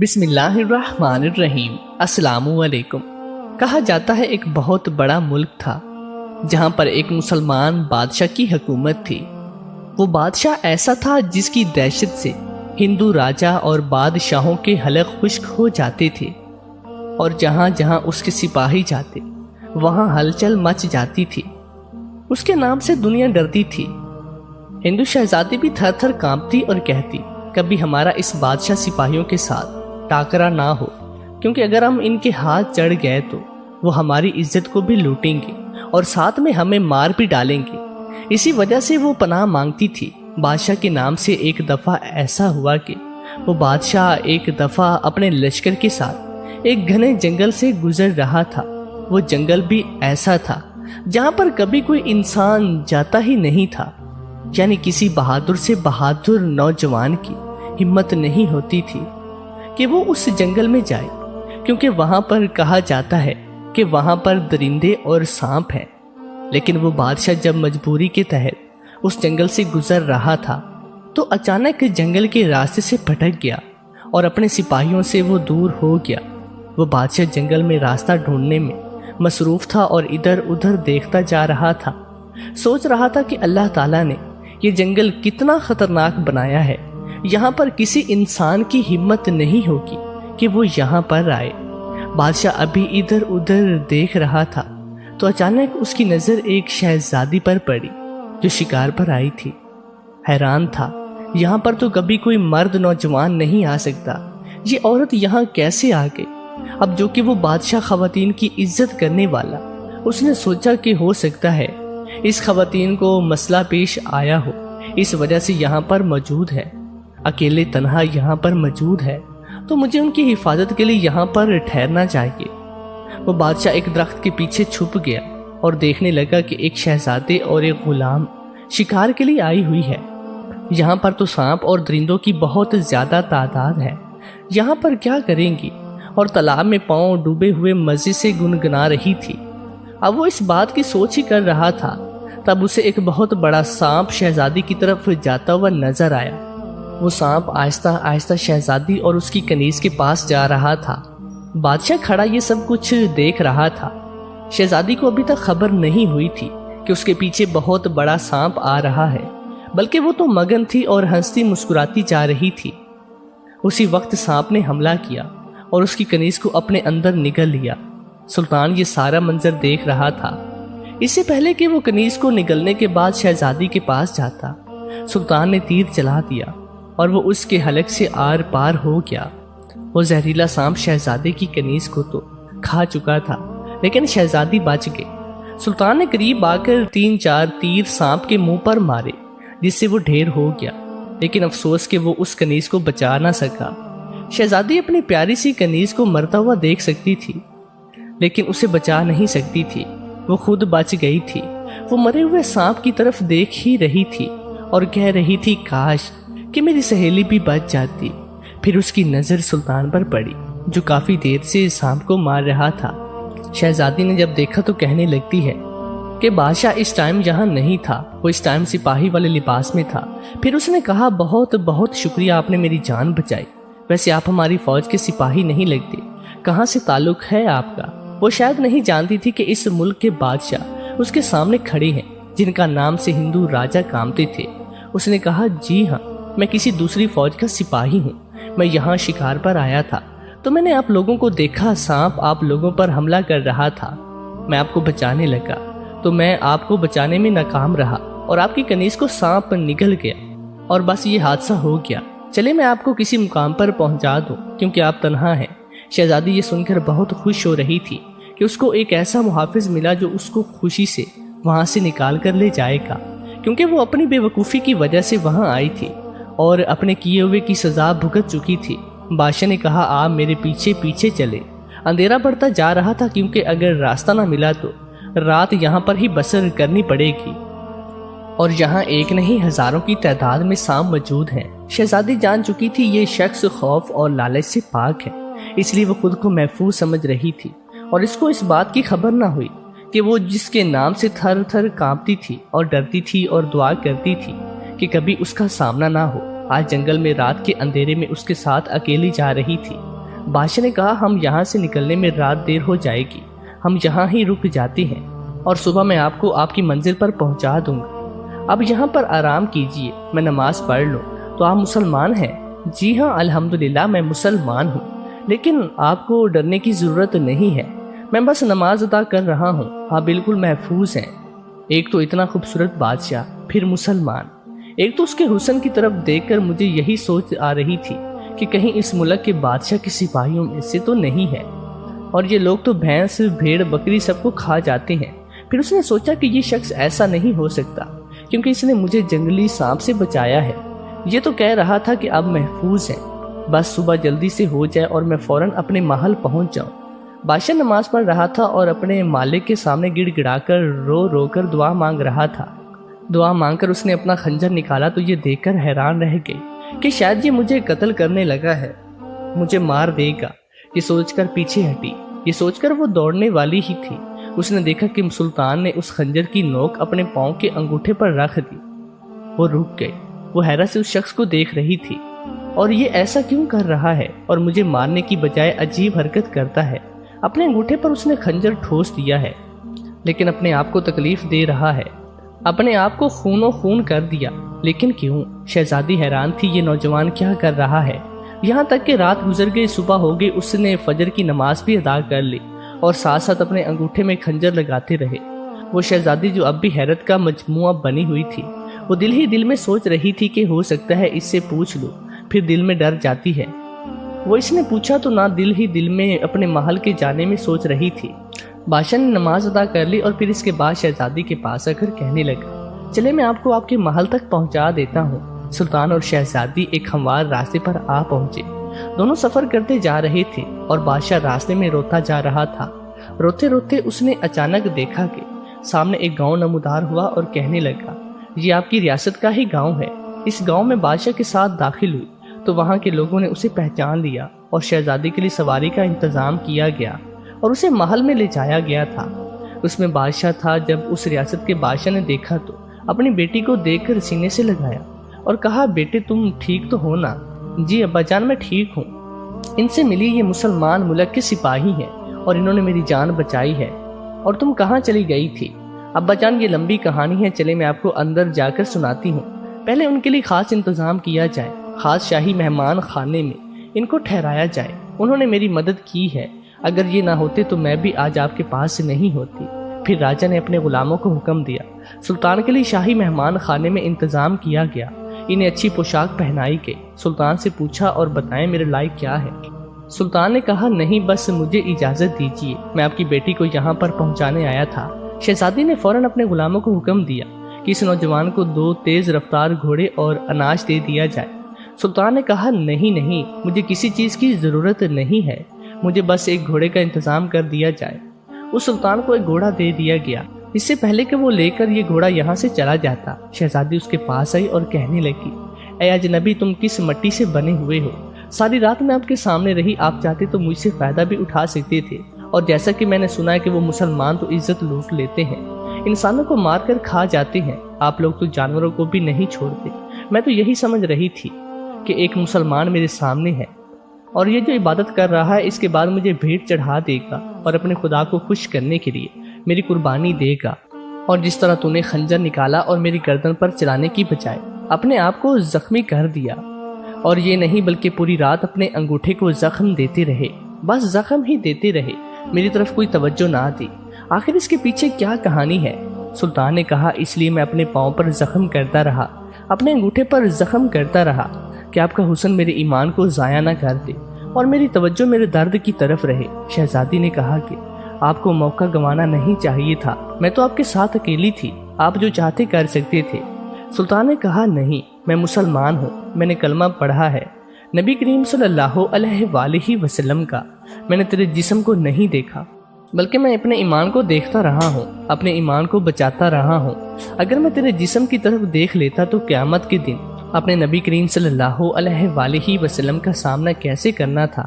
بسم اللہ الرحمن الرحیم۔ السلام علیکم۔ کہا جاتا ہے ایک بہت بڑا ملک تھا جہاں پر ایک مسلمان بادشاہ کی حکومت تھی۔ وہ بادشاہ ایسا تھا جس کی دہشت سے ہندو راجہ اور بادشاہوں کے حلق خشک ہو جاتے تھے، اور جہاں جہاں اس کے سپاہی جاتے وہاں ہلچل مچ جاتی تھی۔ اس کے نام سے دنیا ڈرتی تھی۔ ہندو شہزادی بھی تھر تھر کانپتی اور کہتی کبھی ہمارا اس بادشاہ سپاہیوں کے ساتھ ٹاکرا نہ ہو، کیونکہ اگر ہم ان کے ہاتھ چڑھ گئے تو وہ ہماری عزت کو بھی لوٹیں گے اور ساتھ میں ہمیں مار بھی ڈالیں گے۔ اسی وجہ سے وہ پناہ مانگتی تھی۔ بادشاہ کے نام سے ایک دفعہ ایسا ہوا کہ وہ بادشاہ ایک دفعہ اپنے لشکر کے ساتھ ایک گھنے جنگل سے گزر رہا تھا۔ وہ جنگل بھی ایسا تھا جہاں پر کبھی کوئی انسان جاتا ہی نہیں تھا، یعنی کسی بہادر سے بہادر نوجوان کی ہمت نہیں ہوتی تھی کہ وہ اس جنگل میں جائے، کیونکہ وہاں پر کہا جاتا ہے کہ وہاں پر درندے اور سانپ ہیں۔ لیکن وہ بادشاہ جب مجبوری کے تحت اس جنگل سے گزر رہا تھا تو اچانک جنگل کے راستے سے بھٹک گیا اور اپنے سپاہیوں سے وہ دور ہو گیا۔ وہ بادشاہ جنگل میں راستہ ڈھونڈنے میں مصروف تھا اور ادھر ادھر دیکھتا جا رہا تھا، سوچ رہا تھا کہ اللہ تعالیٰ نے یہ جنگل کتنا خطرناک بنایا ہے، یہاں پر کسی انسان کی ہمت نہیں ہوگی کہ وہ یہاں پر آئے۔ بادشاہ ابھی ادھر ادھر دیکھ رہا تھا تو اچانک اس کی نظر ایک شہزادی پر پڑی جو شکار پر آئی تھی۔ حیران تھا، یہاں پر تو کبھی کوئی مرد نوجوان نہیں آ سکتا، یہ عورت یہاں کیسے آ گئی؟ اب جو کہ وہ بادشاہ خواتین کی عزت کرنے والا، اس نے سوچا کہ ہو سکتا ہے اس خواتین کو مسئلہ پیش آیا ہو، اس وجہ سے یہاں پر موجود ہے، اکیلے تنہا یہاں پر موجود ہے، تو مجھے ان کی حفاظت کے لیے یہاں پر ٹھہرنا چاہیے۔ وہ بادشاہ ایک درخت کے پیچھے چھپ گیا اور دیکھنے لگا کہ ایک شہزادے اور ایک غلام شکار کے لیے آئی ہوئی ہے۔ یہاں پر تو سانپ اور درندوں کی بہت زیادہ تعداد ہے، یہاں پر کیا کریں گی؟ اور تالاب میں پاؤں ڈوبے ہوئے مزے سے گنگنا رہی تھی۔ اب وہ اس بات کی سوچ ہی کر رہا تھا، تب اسے ایک بہت بڑا سانپ شہزادی کی طرف جاتا ہوا نظر آیا۔ وہ سانپ آہستہ آہستہ شہزادی اور اس کی کنیز کے پاس جا رہا تھا۔ بادشاہ کھڑا یہ سب کچھ دیکھ رہا تھا۔ شہزادی کو ابھی تک خبر نہیں ہوئی تھی کہ اس کے پیچھے بہت بڑا سانپ آ رہا ہے، بلکہ وہ تو مگن تھی اور ہنستی مسکراتی جا رہی تھی۔ اسی وقت سانپ نے حملہ کیا اور اس کی کنیز کو اپنے اندر نگل لیا۔ سلطان یہ سارا منظر دیکھ رہا تھا۔ اس سے پہلے کہ وہ کنیز کو نگلنے کے بعد شہزادی کے پاس جاتا، سلطان نے تیر چلا دیا اور وہ اس کے حلق سے آر پار ہو گیا۔ وہ زہریلا سانپ شہزادی کی کنیز کو تو کھا چکا تھا، لیکن شہزادی بچ گئی۔ سلطان نے قریب آ کر 3-4 تیر سانپ کے منہ پر مارے، جس سے وہ ڈھیر ہو گیا، لیکن افسوس کہ وہ اس کنیز کو بچا نہ سکا۔ شہزادی اپنی پیاری سی کنیز کو مرتا ہوا دیکھ سکتی تھی، لیکن اسے بچا نہیں سکتی تھی، وہ خود بچ گئی تھی۔ وہ مرے ہوئے سانپ کی طرف دیکھ ہی رہی تھی اور کہہ رہی تھی کاش کہ میری سہیلی بھی بچ جاتی۔ پھر اس کی نظر سلطان پر پڑی جو کافی دیر سے سانپ کو مار رہا تھا۔ شہزادی نے جب دیکھا تو کہنے لگتی ہے کہ بادشاہ اس ٹائم یہاں نہیں تھا، وہ اس ٹائم سپاہی والے لباس میں تھا۔ پھر اس نے کہا بہت بہت شکریہ، آپ نے میری جان بچائی، ویسے آپ ہماری فوج کے سپاہی نہیں لگتے، کہاں سے تعلق ہے آپ کا؟ وہ شاید نہیں جانتی تھی کہ اس ملک کے بادشاہ اس کے سامنے کھڑے ہیں جن کا نام سے ہندو راجہ کامتے تھے۔ اس نے کہا جی ہاں، میں کسی دوسری فوج کا سپاہی ہوں، میں یہاں شکار پر آیا تھا تو میں نے آپ لوگوں کو دیکھا، سانپ آپ لوگوں پر حملہ کر رہا تھا، میں آپ کو بچانے لگا تو میں آپ کو بچانے میں ناکام رہا اور آپ کی کنیز کو سانپ نگل گیا اور بس یہ حادثہ ہو گیا۔ چلے میں آپ کو کسی مقام پر پہنچا دوں کیونکہ آپ تنہا ہیں۔ شہزادی یہ سن کر بہت خوش ہو رہی تھی کہ اس کو ایک ایسا محافظ ملا جو اس کو خوشی سے وہاں سے نکال کر لے جائے گا، کیونکہ وہ اپنی بے وقوفی کی وجہ سے وہاں آئی تھی اور اپنے کیے ہوئے کی سزا بھگت چکی تھی۔ بادشاہ نے کہا آپ میرے پیچھے پیچھے چلے۔ اندھیرا بڑھتا جا رہا تھا کیونکہ اگر راستہ نہ ملا تو رات یہاں پر ہی بسر کرنی پڑے گی، اور یہاں ایک نہیں ہزاروں کی تعداد میں سانپ موجود ہیں۔ شہزادی جان چکی تھی یہ شخص خوف اور لالچ سے پاک ہے، اس لیے وہ خود کو محفوظ سمجھ رہی تھی اور اس کو اس بات کی خبر نہ ہوئی کہ وہ جس کے نام سے تھر تھر کانپتی تھی اور ڈرتی تھی اور دعا کرتی تھی کہ کبھی اس کا سامنا نہ ہو، آج جنگل میں رات کے اندھیرے میں اس کے ساتھ اکیلی جا رہی تھی۔ بادشاہ نے کہا ہم یہاں سے نکلنے میں رات دیر ہو جائے گی، ہم یہاں ہی رک جاتے ہیں اور صبح میں آپ کو آپ کی منزل پر پہنچا دوں گا، اب یہاں پر آرام کیجیے، میں نماز پڑھ لوں۔ تو آپ مسلمان ہیں؟ جی ہاں الحمدللہ میں مسلمان ہوں، لیکن آپ کو ڈرنے کی ضرورت نہیں ہے، میں بس نماز ادا کر رہا ہوں، آپ بالکل محفوظ ہیں۔ ایک تو اتنا خوبصورت بادشاہ، پھر مسلمان، ایک تو اس کے حسن کی طرف دیکھ کر مجھے یہی سوچ آ رہی تھی کہ کہیں اس ملک کے بادشاہ کے سپاہیوں میں سے تو نہیں ہے، اور یہ لوگ تو بھینس بھیڑ بکری سب کو کھا جاتے ہیں۔ پھر اس نے سوچا کہ یہ شخص ایسا نہیں ہو سکتا کیونکہ اس نے مجھے جنگلی سانپ سے بچایا ہے، یہ تو کہہ رہا تھا کہ اب محفوظ ہیں، بس صبح جلدی سے ہو جائے اور میں فوراً اپنے محل پہنچ جاؤں۔ بادشاہ نماز پڑھ رہا تھا اور اپنے مالک کے سامنے گڑ گڑا کر رو رو کر دعا مانگ رہا تھا۔ دعا مانگ کر اس نے اپنا خنجر نکالا تو یہ دیکھ کر حیران رہ گئی کہ شاید یہ مجھے قتل کرنے لگا ہے، مجھے مار دے گا۔ یہ سوچ کر پیچھے ہٹی، یہ سوچ کر وہ دوڑنے والی ہی تھی، اس نے دیکھا کہ سلطان نے اس خنجر کی نوک اپنے پاؤں کے انگوٹھے پر رکھ دی۔ وہ رک گئی، وہ حیرت سے اس شخص کو دیکھ رہی تھی، اور یہ ایسا کیوں کر رہا ہے اور مجھے مارنے کی بجائے عجیب حرکت کرتا ہے۔ اپنے انگوٹھے پر اس نے خنجر ٹھوس دیا ہے، لیکن اپنے آپ کو تکلیف دے رہا ہے، اپنے آپ کو خون و خون کر دیا، لیکن کیوں؟ شہزادی حیران تھی یہ نوجوان کیا کر رہا ہے۔ یہاں تک کہ رات گزر گئی، صبح ہو گئی، اس نے فجر کی نماز بھی ادا کر لی اور ساتھ ساتھ اپنے انگوٹھے میں خنجر لگاتے رہے۔ وہ شہزادی جو اب بھی حیرت کا مجموعہ بنی ہوئی تھی، وہ دل ہی دل میں سوچ رہی تھی کہ ہو سکتا ہے اس سے پوچھ لوں، پھر دل میں ڈر جاتی ہے۔ وہ اس نے پوچھا تو نہ دل ہی دل میں اپنے محل کے جانے میں سوچ رہی تھی۔ بادشاہ نے نماز ادا کر لی اور پھر اس کے بعد شہزادی کے پاس آ کر کہنے لگا، چلے میں آپ کو آپ کے محل تک پہنچا دیتا ہوں۔ سلطان اور شہزادی ایک ہموار راستے پر آ پہنچے، دونوں سفر کرتے جا رہے تھے اور بادشاہ راستے میں روتا جا رہا تھا۔ روتے روتے اس نے اچانک دیکھا کہ سامنے ایک گاؤں نمودار ہوا اور کہنے لگا، یہ آپ کی ریاست کا ہی گاؤں ہے۔ اس گاؤں میں بادشاہ کے ساتھ داخل ہوئی تو وہاں کے لوگوں نے اسے پہچان لیا اور شہزادی کے لیے سواری کا انتظام کیا گیا اور اسے محل میں لے جایا گیا تھا۔ اس میں بادشاہ تھا۔ جب اس ریاست کے بادشاہ نے دیکھا تو اپنی بیٹی کو دیکھ کر سینے سے لگایا اور کہا، بیٹے تم ٹھیک تو ہو نا؟ جی ابا جان میں ٹھیک ہوں، ان سے ملی، یہ مسلمان ملک کے سپاہی ہیں اور انہوں نے میری جان بچائی ہے۔ اور تم کہاں چلی گئی تھی؟ ابا جان یہ لمبی کہانی ہے، چلے میں آپ کو اندر جا کر سناتی ہوں، پہلے ان کے لیے خاص انتظام کیا جائے، خاص شاہی مہمان خانے میں ان کو ٹھہرایا جائے، انہوں نے میری مدد کی ہے، اگر یہ نہ ہوتے تو میں بھی آج آپ کے پاس سے نہیں ہوتی۔ پھر راجہ نے اپنے غلاموں کو حکم دیا، سلطان کے لیے شاہی مہمان خانے میں انتظام کیا گیا، انہیں اچھی پوشاک پہنائی گئی۔ سلطان سے پوچھا، اور بتائیں میرے لائق کیا ہے؟ سلطان نے کہا، نہیں بس مجھے اجازت دیجیے، میں آپ کی بیٹی کو یہاں پر پہنچانے آیا تھا۔ شہزادی نے فوراً اپنے غلاموں کو حکم دیا کہ اس نوجوان کو 2 تیز رفتار گھوڑے اور اناج دے دیا جائے۔ سلطان نے کہا، نہیں مجھے کسی چیز کی ضرورت نہیں ہے، مجھے بس ایک گھوڑے کا انتظام کر دیا جائے۔ اس سلطان کو ایک گھوڑا دے دیا گیا، اس سے پہلے کہ وہ لے کر یہ گھوڑا یہاں سے چلا جاتا، شہزادی اس کے پاس آئی اور کہنے لگی، اے اجنبی تم کس مٹی سے بنے ہوئے ہو؟ ساری رات میں آپ کے سامنے رہی، آپ چاہتے تو مجھ سے فائدہ بھی اٹھا سکتے تھے، اور جیسا کہ میں نے سنا ہے کہ وہ مسلمان تو عزت لوٹ لیتے ہیں، انسانوں کو مار کر کھا جاتے ہیں، آپ لوگ تو جانوروں کو بھی نہیں چھوڑتے۔ میں تو یہی سمجھ رہی تھی کہ ایک مسلمان میرے سامنے ہے اور یہ جو عبادت کر رہا ہے، اس کے بعد مجھے بھیٹ چڑھا دے گا اور اپنے خدا کو خوش کرنے کے لیے میری قربانی دے گا، اور جس طرح تو نے خنجر نکالا اور میری گردن پر چلانے کی بجائے اپنے آپ کو زخمی کر دیا، اور یہ نہیں بلکہ پوری رات اپنے انگوٹھے کو زخم دیتے رہے، بس زخم ہی دیتے رہے، میری طرف کوئی توجہ نہ دی، آخر اس کے پیچھے کیا کہانی ہے؟ سلطان نے کہا، اس لیے میں اپنے پاؤں پر زخم کرتا رہا، اپنے انگوٹھے پر زخم کرتا رہا کہ آپ کا حسن میرے ایمان کو ضائع نہ کر دے اور میری توجہ میرے درد کی طرف رہے۔ شہزادی نے کہا کہ آپ کو موقع گنوانا نہیں چاہیے تھا، میں تو آپ کے ساتھ اکیلی تھی، آپ جو چاہتے کر سکتے تھے۔ سلطان نے کہا، نہیں میں مسلمان ہوں، میں نے کلمہ پڑھا ہے نبی کریم صلی اللہ علیہ وآلہ وسلم کا، میں نے تیرے جسم کو نہیں دیکھا بلکہ میں اپنے ایمان کو دیکھتا رہا ہوں، اپنے ایمان کو بچاتا رہا ہوں، اگر میں تیرے جسم کی طرف دیکھ لیتا تو قیامت کے دن اپنے نبی کریم صلی اللہ علیہ وآلہ وسلم کا سامنا کیسے کرنا تھا۔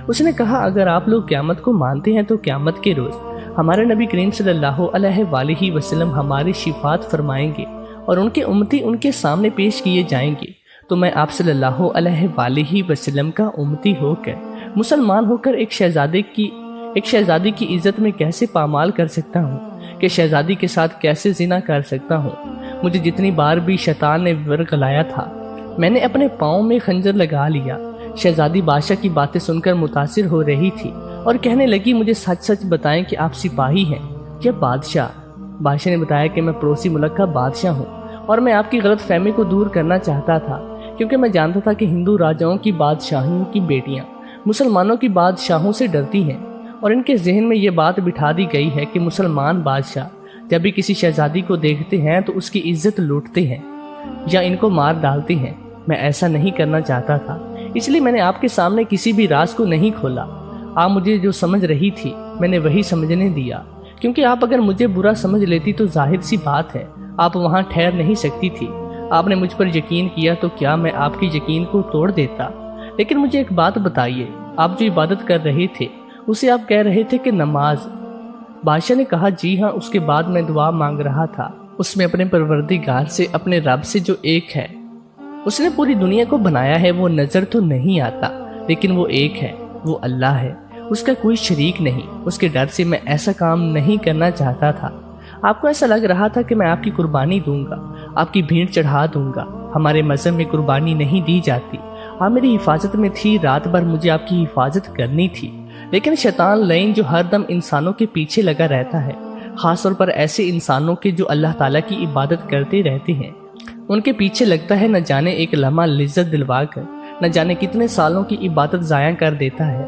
اس نے کہا، اگر آپ لوگ قیامت کو مانتے ہیں تو قیامت کے روز ہمارے نبی کریم صلی اللہ علیہ وآلہ وسلم ہماری شفاعت فرمائیں گے اور ان کے امتی ان کے سامنے پیش کیے جائیں گے، تو میں آپ صلی اللہ علیہ وآلہ وسلم کا امتی ہو کر مسلمان ہو کر ایک شہزادی کی عزت میں کیسے پامال کر سکتا ہوں کہ شہزادی کے ساتھ کیسے زنا کر سکتا ہوں؟ مجھے جتنی بار بھی شیطان نے ورغلایا تھا میں نے اپنے پاؤں میں خنجر لگا لیا۔ شہزادی بادشاہ کی باتیں سن کر متاثر ہو رہی تھی اور کہنے لگی مجھے سچ سچ بتائیں کہ آپ سپاہی ہیں یا بادشاہ؟ بادشاہ نے بتایا کہ میں پڑوسی ملک کا بادشاہ ہوں اور میں آپ کی غلط فہمی کو دور کرنا چاہتا تھا، کیونکہ میں جانتا تھا کہ ہندو راجاؤں کی بادشاہیوں کی بیٹیاں مسلمانوں کی بادشاہوں سے ڈرتی ہیں، اور ان کے ذہن میں یہ بات بٹھا دی گئی ہے کہ مسلمان بادشاہ جب بھی کسی شہزادی کو دیکھتے ہیں تو اس کی عزت لوٹتے ہیں یا ان کو مار ڈالتے ہیں۔ میں ایسا نہیں کرنا چاہتا تھا، اس لیے میں نے آپ کے سامنے کسی بھی راز کو نہیں کھولا۔ آپ مجھے جو سمجھ رہی تھی میں نے وہی سمجھنے دیا، کیونکہ آپ اگر مجھے برا سمجھ لیتی تو ظاہر سی بات ہے آپ وہاں ٹھہر نہیں سکتی تھی۔ آپ نے مجھ پر یقین کیا تو کیا میں آپ کے یقین کو توڑ دیتا؟ لیکن مجھے ایک بات بتائیے، آپ جو عبادت کر رہے تھے اسے آپ کہہ رہے تھے کہ نماز؟ بادشاہ نے کہا جی ہاں، اس کے بعد میں دعا مانگ رہا تھا، اس میں اپنے پروردگار سے، اپنے رب سے جو ایک ہے، اس نے پوری دنیا کو بنایا ہے، وہ نظر تو نہیں آتا لیکن وہ ایک ہے، وہ اللہ ہے، اس کا کوئی شریک نہیں۔ اس کے ڈر سے میں ایسا کام نہیں کرنا چاہتا تھا۔ آپ کو ایسا لگ رہا تھا کہ میں آپ کی قربانی دوں گا، آپ کی بھیڑ چڑھا دوں گا۔ ہمارے مذہب میں قربانی نہیں دی جاتی۔ آپ میری حفاظت میں تھی، رات بھر مجھے آپ کی حفاظت کرنی تھی، لیکن شیطان لعین جو ہر دم انسانوں کے پیچھے لگا رہتا ہے، خاص طور پر ایسے انسانوں کے جو اللہ تعالیٰ کی عبادت کرتے رہتے ہیں، ان کے پیچھے لگتا ہے، نہ جانے ایک لمحہ لذت دلوا کر نہ جانے کتنے سالوں کی عبادت ضائع کر دیتا ہے۔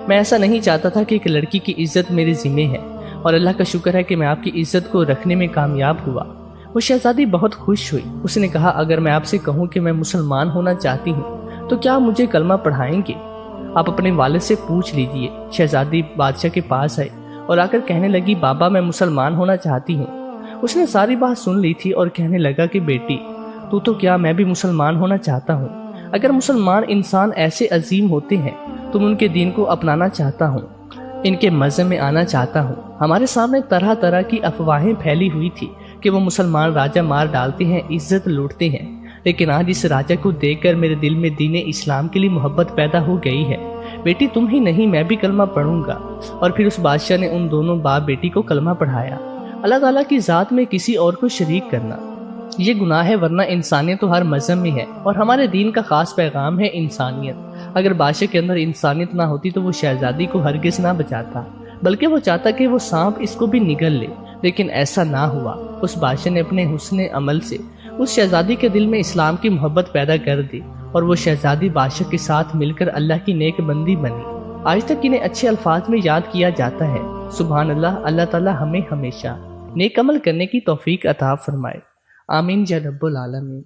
میں ایسا نہیں چاہتا تھا کہ ایک لڑکی کی عزت میرے ذمہ ہے، اور اللہ کا شکر ہے کہ میں آپ کی عزت کو رکھنے میں کامیاب ہوا۔ وہ شہزادی بہت خوش ہوئی۔ اس نے کہا اگر میں آپ سے کہوں کہ میں مسلمان ہونا چاہتی ہوں تو کیا آپ مجھے کلمہ پڑھائیں گے؟ آپ اپنے والد سے پوچھ لیجئے۔ شہزادی بادشاہ کے پاس آئی اور آ کر کہنے لگی بابا میں مسلمان ہونا چاہتی ہوں۔ اس نے ساری بات سن لی تھی اور کہنے لگا کہ بیٹی تو کیا میں بھی مسلمان ہونا چاہتا ہوں۔ اگر مسلمان انسان ایسے عظیم ہوتے ہیں تو میں ان کے دین کو اپنانا چاہتا ہوں، ان کے مذہب میں آنا چاہتا ہوں۔ ہمارے سامنے طرح طرح کی افواہیں پھیلی ہوئی تھی کہ وہ مسلمان راجہ مار ڈالتے ہیں، عزت لوٹتے ہیں، لیکن آج اس راجہ کو دیکھ کر میرے دل میں دین اسلام کے لیے محبت پیدا ہو گئی ہے۔ بیٹی تم ہی نہیں میں بھی کلمہ پڑھوں گا۔ اور پھر اس بادشاہ نے ان دونوں باپ بیٹی کو کلمہ پڑھایا۔ اللہ تعالیٰ کی ذات میں کسی اور کو شریک کرنا یہ گناہ ہے، ورنہ انسانیت تو ہر مذہب میں ہے، اور ہمارے دین کا خاص پیغام ہے انسانیت۔ اگر بادشاہ کے اندر انسانیت نہ ہوتی تو وہ شہزادی کو ہرگز نہ بچاتا، بلکہ وہ چاہتا کہ وہ سانپ اس کو بھی نگل لے، لیکن ایسا نہ ہوا۔ اس بادشاہ نے اپنے حسن عمل سے اس شہزادی کے دل میں اسلام کی محبت پیدا کر دی، اور وہ شہزادی بادشاہ کے ساتھ مل کر اللہ کی نیک بندی بنی۔ آج تک انہیں اچھے الفاظ میں یاد کیا جاتا ہے۔ سبحان اللہ۔ اللہ تعالیٰ ہمیں ہمیشہ نیک عمل کرنے کی توفیق عطا فرمائے۔ آمین یا رب العالمین۔